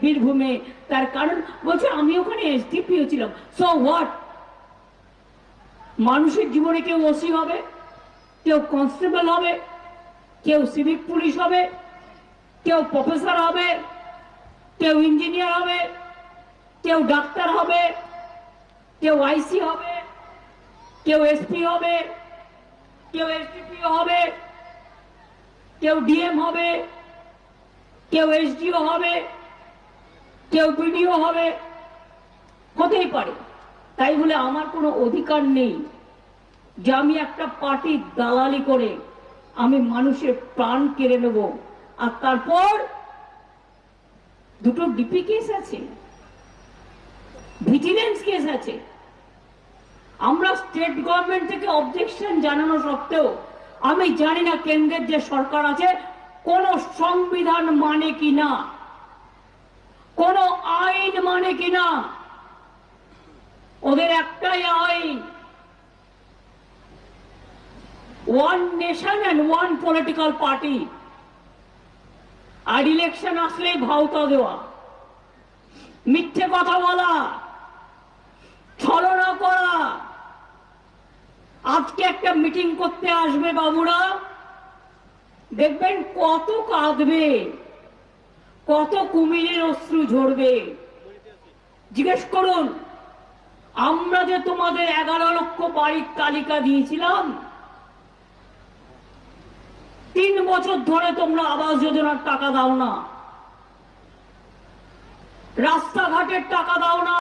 বীরভূমে, তার কারণ বলছে আমি ওখানে এসডিপিও ছিলাম। So what? মানুষের জীবনে কেউ ওসি হবে, কেউ কনস্টেবল হবে, কেউ সিভিক পুলিশ হবে, কেউ প্রফেসর হবে, কেউ ইঞ্জিনিয়ার হবে, কেউ ডাক্তার হবে, কেউ আইসি হবে, কেউ এসপি হবে, কেউ এসডিপিও হবে, কেউ ডিএম হবে, কেউ এসডিও হবে, কেউ বিডিও হবে, হতেই পারে। তাই বলে আমার কোনো অধিকার নেই যে আমি একটা পার্টির দালালি করে আমি মানুষের প্রাণ কেড়ে নেব। আর তারপর দুটো ডিপি কেস আছে, ভিজিলেন্স কেস আছে। আমরা স্টেট গভর্নমেন্ট থেকে অবজেকশন জানানো সত্ত্বেও আমি জানি না কেন্দ্রের যে সরকার আছে কোন সংবিধান মানে কিনা, কোন আইন মানে কিনা। ওদের একটাই আইন, one nation and one political party. আর ইলেকশন আসলেই ভাওতা দেওয়া, মিথ্যে কথা বলা, ছলনা করা। আজকে একটা মিটিং করতে আসবে বাবুরা, দেখবেন কত কাঁদবে, কত কুমিরের অশ্রু ঝরবে। জিজ্ঞেস করুন, আমরা যে তোমাদের 11 লক্ষ বাড়ির তালিকা দিয়েছিলাম, 3 বছর ধরে তোমরা আবাস যোজনার টাকা দাও না, রাস্তাঘাটের টাকা দাও না।